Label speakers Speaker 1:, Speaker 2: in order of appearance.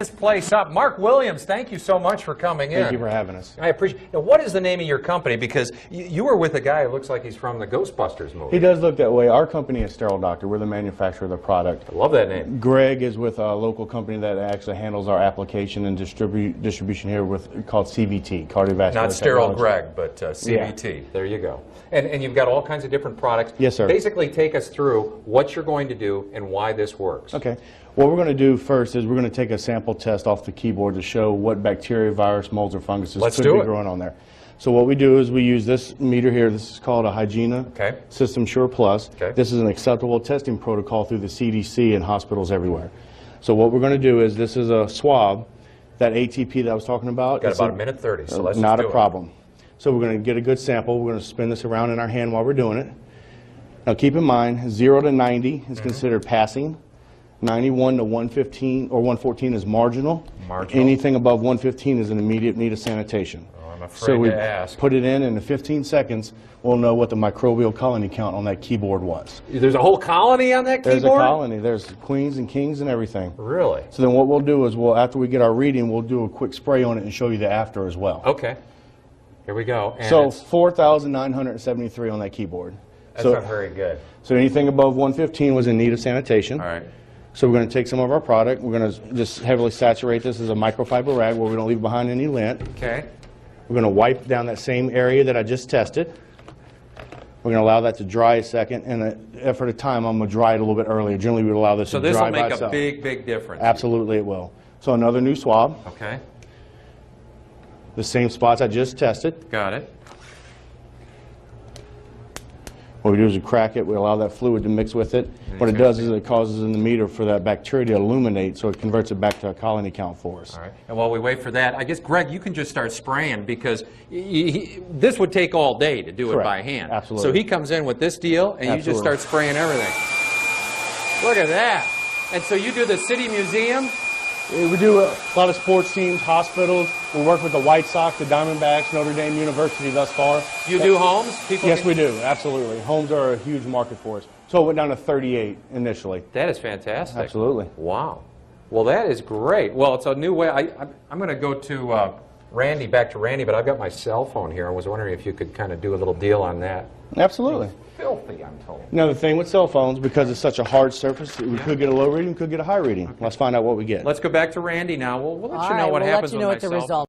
Speaker 1: This place up. Mark Williams, thank you so much for coming in.
Speaker 2: Thank you for having us.
Speaker 1: I appreciate it. Now, what is the name of your company? Because you were with a guy who looks like he's from the Ghostbusters movie.
Speaker 2: He does look that way. Our company is Sterile Doctor. We're the manufacturer of the product.
Speaker 1: I love that name.
Speaker 2: Greg is with a local company that actually handles our application and distribution here called CVT, Cardiovascular
Speaker 1: Not Sterile
Speaker 2: Technology.
Speaker 1: Greg, but CVT.
Speaker 2: Yeah.
Speaker 1: There you go. And you've got all kinds of different products.
Speaker 2: Yes, sir.
Speaker 1: Basically, take us through what you're going to do and why this works.
Speaker 2: Okay. What we're going to do first is we're going to take a sample test off the keyboard to show what bacteria, virus, molds, or funguses could be growing on there. So what we do is we use this meter here. This is called a Hygiena System Sure Plus.
Speaker 1: Okay.
Speaker 2: This is an acceptable testing protocol through the CDC and hospitals everywhere. So what we're going to do is this is a swab, that ATP that I was talking about.
Speaker 1: Got about a minute 30, so let's
Speaker 2: not
Speaker 1: just do
Speaker 2: a problem. So we're going to get a good sample. We're going to spin this around in our hand while we're doing it. Now keep in mind, 0 to 90 is considered passing. 91 to 115 or 114 is marginal. Anything above 115 is an immediate need of sanitation.
Speaker 1: Oh, I'm afraid
Speaker 2: so we
Speaker 1: to ask.
Speaker 2: put it in 15 seconds, we'll know what the microbial colony count on that keyboard was.
Speaker 1: There's a whole colony on that keyboard?
Speaker 2: There's a colony. There's queens and kings and everything.
Speaker 1: Really?
Speaker 2: So then what we'll do is after we get our reading, we'll do a quick spray on it and show you the after as well.
Speaker 1: Okay. Here we go. And
Speaker 2: so 4,973 on that keyboard.
Speaker 1: That's not very good.
Speaker 2: So anything above 115 was in need of sanitation.
Speaker 1: All right.
Speaker 2: So we're going to take some of our product. We're going to just heavily saturate this as a microfiber rag where we don't leave behind any lint.
Speaker 1: Okay.
Speaker 2: We're going to wipe down that same area that I just tested. We're going to allow that to dry a second, and for the time, I'm going to dry it a little bit earlier. Generally, we would allow this to dry by itself.
Speaker 1: So this will make a big, big difference.
Speaker 2: Absolutely, it will. So another new swab.
Speaker 1: Okay.
Speaker 2: The same spots I just tested.
Speaker 1: Got it.
Speaker 2: What we do is we crack it, we allow that fluid to mix with it. What it does is it causes in the meter for that bacteria to illuminate, so it converts it back to a colony count for us.
Speaker 1: All right. And while we wait for that, I guess, Greg, you can just start spraying because this would take all day to do it by hand.
Speaker 2: Absolutely.
Speaker 1: So he comes in with this deal, and you just start spraying everything. Look at that. And so you do the City Museum?
Speaker 2: We do a lot of sports teams, hospitals. We work with the White Sox, the Diamondbacks, Notre Dame University thus far.
Speaker 1: You do homes?
Speaker 2: Yes, we do. Absolutely. Homes are a huge market for us. So it went down to 38 initially.
Speaker 1: That is fantastic.
Speaker 2: Absolutely.
Speaker 1: Wow. Well, that is great. Well, it's a new way. I'm going to go to Randy, back to Randy, but I've got my cell phone here. I was wondering if you could kind of do a little deal on that.
Speaker 2: Absolutely.
Speaker 1: Filthy, I'm told.
Speaker 2: Now, the thing with cell phones, because it's such a hard surface, we could get a low reading, we could get a high reading. Let's find out what we get.
Speaker 1: Let's go back to Randy now. We'll let you know what happens with my cell phone.